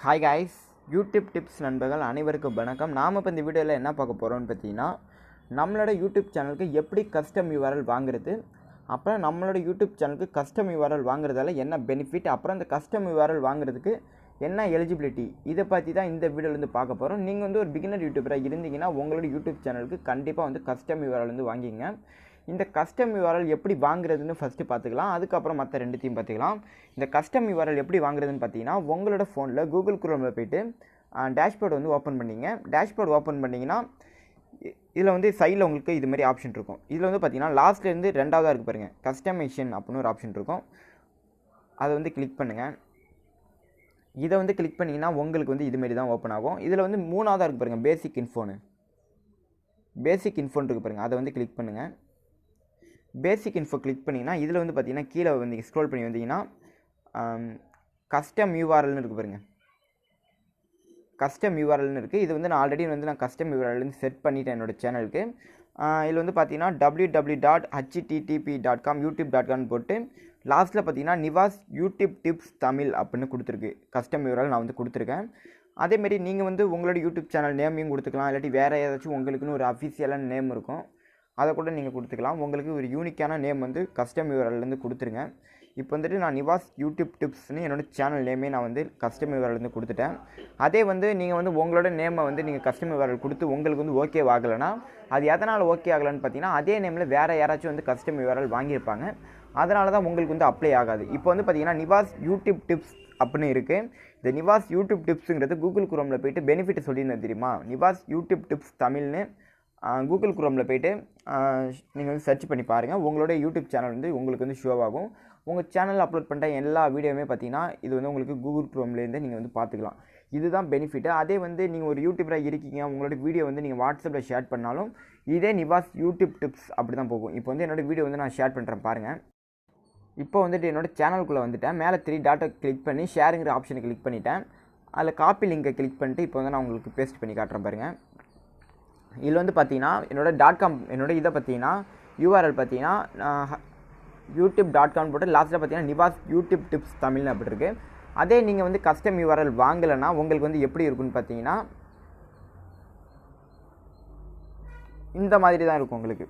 Hi guys, YouTube tips நண்பர்கள் அனைவருக்கும் வணக்கம். நாம் இப்போ இந்த வீடியோவில் என்ன பார்க்க போகிறோம்னு பார்த்தீங்கன்னா, நம்மளோட யூடியூப் சேனலுக்கு எப்படி கஸ்டம் URL வாங்குறது, அப்புறம் நம்மளோட யூடியூப் சேனலுக்கு கஸ்டம் URL வாங்குறதால என்ன பெனிஃபிட், அப்புறம் அந்த கஸ்டம் URL வாங்குறதுக்கு என்ன எலிஜிபிலிட்டி, இதை பற்றி தான் இந்த வீடியோவில் பார்க்க போகிறோம். நீங்கள் ஒரு பிகினர் யூடியூபராக இருந்தீங்கன்னா உங்களோட யூடியூப் சேனலுக்கு கண்டிப்பாக கஸ்டம் URL வாங்கிங்க. இந்த கஸ்டம் URL எப்படி வாங்குறதுன்னு ஃபஸ்ட்டு பார்த்துக்கலாம், அதுக்கப்புறம் மற்ற ரெண்டுத்தையும் பார்த்துக்கலாம். இந்த கஸ்டம் URL எப்படி வாங்குறதுன்னு பார்த்தீங்கன்னா, உங்களோட ஃபோனில் கூகுள் குரோமில் போய்ட்டு டேஷ்போர்டு ஓப்பன் பண்ணிங்க. டேஷ்போர்டு ஓப்பன் பண்ணிங்கன்னா இதில் சைடில் உங்களுக்கு இது மாதிரி ஆப்ஷன் இருக்கும். இதில் பார்த்தீங்கன்னா லாஸ்ட்லேருந்து ரெண்டாவதாக இருக்குது பாருங்கள், கஸ்டமைசேஷன் அப்படின்னு ஒரு ஆப்ஷன் இருக்கும். அதை கிளிக் பண்ணுங்கள். இதை கிளிக் பண்ணிங்கன்னா உங்களுக்கு இதுமாரி தான் ஓப்பன் ஆகும். இதில் மூணாவதாக இருக்குது பாருங்கள், பேசிக் இன்ஃபோன் இருக்குது பாருங்கள். அதை கிளிக் பண்ணுங்கள். பேசிக் இன்ஃபோ கிளிக் பண்ணிங்கன்னா இதில் பார்த்தீங்கன்னா கீழே ஸ்க்ரோல் பண்ணி வந்தீங்கன்னா கஸ்டம் URLனு இருக்குது பாருங்கள். கஸ்டம் URLனு இருக்குது. இது நான் ஆல்ரெடி நான் கஸ்டம் URL செட் பண்ணிட்டேன் என்னோடய சேனலுக்கு. இதில் பார்த்தீங்கன்னா www.http.com youtube.com போட்டு லாஸ்ட்டில் பார்த்தீங்கன்னா நிவாஸ் யூடியூப் டிப்ஸ் தமிழ் அப்படின்னு கொடுத்துருக்கு. கஸ்டம் URL நான் கொடுத்துருக்கேன். அதேமாரி நீங்கள் உங்களோட யூடியூப் சேனல் நேமையும் கொடுத்துக்கலாம், இல்லாட்டி வேறு ஏதாச்சும் உங்களுக்குன்னு ஒரு அஃபிஷியலான நேம் இருக்கும், அதை கூட நீங்கள் கொடுத்துக்கலாம். உங்களுக்கு ஒரு யூனிக்கான நேம் கஸ்டம் URLலேருந்து கொடுத்துருங்க. இப்போ நான் நிவாஸ் யூடியூப் டிப்ஸ்னு என்னோடய சேனல் நேமே நான் கஸ்டம் URLலேருந்து கொடுத்துட்டேன். அதே நீங்கள் உங்களோட நேமை நீங்கள் கஸ்டம் URL கொடுத்து உங்களுக்கு ஓகே ஆகலைன்னா அது எதனால் ஓகே ஆகலைன்னு பார்த்தீங்கன்னா, அதே நேமில் வேறு யாராச்சும் கஸ்டம் URL வாங்கியிருப்பாங்க, அதனால தான் உங்களுக்கு அப்ளை ஆகாது. இப்போ பார்த்தீங்கன்னா நிவாஸ் யூடியூப் டிப்ஸ் அப்படின்னு இருக்குது. இந்த நிவாஸ் யூடியூப் டிப்ஸுங்கிறது கூகுள் குரோமில் போய்ட்டு பெனிஃபிட் சொல்லியிருந்தேன் தெரியுமா, நிவாஸ் யூடியூப் டிப்ஸ் தமிழ்னு கூகுள் குரோமில் போய்ட்டு நீங்கள் சர்ச் பண்ணி பாருங்கள். உங்களோட யூடியூப் சேனல் உங்களுக்கு ஷோ ஆகும். உங்கள் சேனலில் அப்லோட் பண்ணுற எல்லா வீடியோவுமே பார்த்தீங்கன்னா இது உங்களுக்கு கூகுள் குரோம்லேருந்து நீங்கள் பார்த்துக்கலாம். இதுதான் பெனிஃபிட்டு. அதே நீங்கள் ஒரு யூடியூபராக இருக்கீங்க, உங்களோட வீடியோ நீங்கள் வாட்ஸ்அப்பில் ஷேர் பண்ணாலும் இதே நிவாஸ் யூடியூப் டிப்ஸ் அப்படி தான் போகும். இப்போ என்னோடய வீடியோ நான் ஷேர் பண்ணுறேன் பாருங்கள். இப்போ என்னோடய சேனலுக்குள்ளே வந்துட்டேன். மேலே 3 டாட்டை கிளிக் பண்ணி ஷேருங்கிற ஆப்ஷனை கிளிக் பண்ணிவிட்டேன். அதில் காப்பி லிங்கை கிளிக் பண்ணிட்டு இப்போ நான் உங்களுக்கு பேஸ்ட் பண்ணி காட்டுறேன் பாருங்கள். இதில் பார்த்தீங்கன்னா என்னோட என்னோட இதை பார்த்தீங்கன்னா URL பார்த்தீங்கன்னா youtube.com போட்டு லாஸ்ட்டில் பார்த்தீங்கன்னா நிவாஸ் யூடியூப் டிப்ஸ் தமிழ்னு அப்படி இருக்குது. அதே நீங்கள் கஸ்டம் URL வாங்கலைன்னா உங்களுக்கு எப்படி இருக்குன்னு பார்த்தீங்கன்னா இந்த மாதிரி தான் இருக்கும். உங்களுக்கு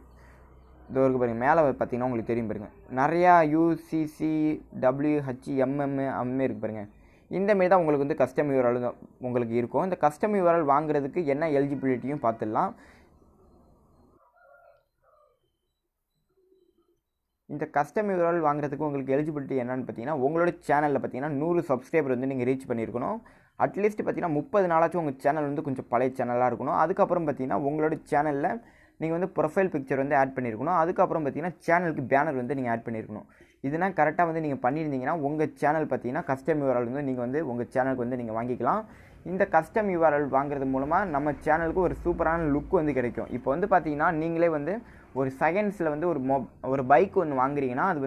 இது இருக்குது பாருங்கள், மேலே பார்த்தீங்கன்னா உங்களுக்கு தெரியும் பாருங்கள், நிறையா UCCWHMM அம்மே இருக்குது பாருங்கள். இந்தமாரி தான் உங்களுக்கு கஸ்டம் URL உங்களுக்கு இருக்கும். இந்த கஸ்டம் URL வாங்குறதுக்கு என்ன எலிஜிபிலிட்டியும் பார்த்துடலாம். இந்த கஸ்டம் URL வாங்குறதுக்கு உங்களுக்கு எலிஜிபிலிட்டி என்னென்னு பார்த்தீங்கன்னா, உங்களோட சேனலில் பார்த்தீங்கன்னா 100 சப்ஸ்கிரைபர் நீங்கள் ரீச் பண்ணியிருக்கணும். அட்லீஸ்ட் பார்த்தீங்கன்னா 30 நாளாச்சும் உங்கள் சேனல் கொஞ்சம் பழைய சேனலாக இருக்கணும். அதுக்கப்புறம் பார்த்தீங்கன்னா உங்களோட சேனலில் நீங்கள் ப்ரொஃபைல் பிக்சர் ஆட் பண்ணியிருக்கணும். அதுக்கப்புறம் பார்த்தீங்கன்னா சேனலுக்கு பேனர் நீங்கள் ஆட் பண்ணியிருக்கணும். இதெல்லாம் கரெக்டாக நீங்கள் பண்ணியிருந்தீங்கன்னா உங்கள் சேனல் பார்த்தீங்கன்னா கஸ்டம் URL நீங்கள் உங்கள் சேனலுக்கு நீங்கள் வாங்கிக்கலாம். இந்த கஸ்டம் URL வாங்குறது மூலமாக நம்ம சேனலுக்கு ஒரு சூப்பரான லுக் கிடைக்கும். இப்போ பார்த்தீங்கன்னா நீங்களே ஒரு செகண்ட்ஸில் ஒரு பைக் ஒன்று வாங்குறீங்கன்னா அது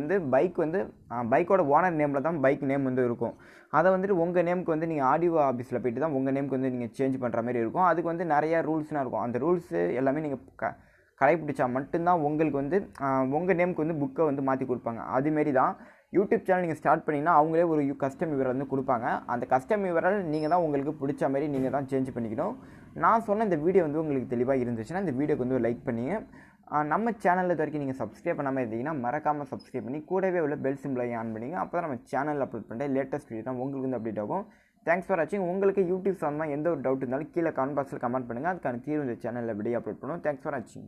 பைக்கோட ஓனர் நேமில் தான் பைக் நேம் இருக்கும். அதை உங்கள் நேமுக்கு நீங்கள் ஆடியோ ஆஃபீஸில் போய்ட்டு தான் உங்கள் நேமுக்கு நீங்கள் சேஞ்ச் பண்ணுற மாதிரி இருக்கும். அதுக்கு நிறையா ரூல்ஸ்லாம் இருக்கும். அந்த ரூல்ஸு எல்லாமே நீங்கள் கடைப்பிடிச்சா மட்டும்தான் உங்களுக்கு உங்கள் நேமுக்கு புக்கை மாற்றி கொடுப்பாங்க. அதுமாரி தான் யூடியூப் சேனல் நீங்கள் ஸ்டார்ட் பண்ணிங்கன்னா அவங்களே ஒரு கஸ்டம் URL கொடுப்பாங்க. அந்த கஸ்டம் URL நீங்கள் தான் உங்களுக்கு பிடிச்ச மாதிரி நீங்கள் தான் சேஞ்ச் பண்ணிக்கணும். நான் சொன்ன இந்த வீடியோ உங்களுக்கு தெளிவாக இருந்துச்சுன்னா இந்த வீடியோக்கு ஒரு லைக் பண்ணிங்க. நம்ம சேனலில் இது வரைக்கும் நீங்கள் சப்ஸ்கிரைப் பண்ணாமல் இருந்தீங்கன்னா மறக்காமல் சப்ஸ்கிரைப் பண்ணி கூடவே உள்ள பெல் சிம்பிளை ஆன் பண்ணிங்க. அப்போ தான் நம்ம சேனலில் அப்லோட் பண்ணுற லேட்டஸ்ட் வீடியோ தான் உங்களுக்கு அப்டேட் ஆகும். தேங்க்ஸ் ஃபார் வாட்சிங். உங்களுக்கு யூடியூப் சம்பந்தமாக எந்த ஒரு டவுட் இருந்தாலும் கீழே கமெண்ட் பாக்ஸில் கமெண்ட் பண்ணுங்கள். அதுக்கான தீர்வு இந்த சேனலில் வீடியோ அப்லோட் பண்ணுவோம். தேங்க்ஸ் ஃபார் வாட்சிங்.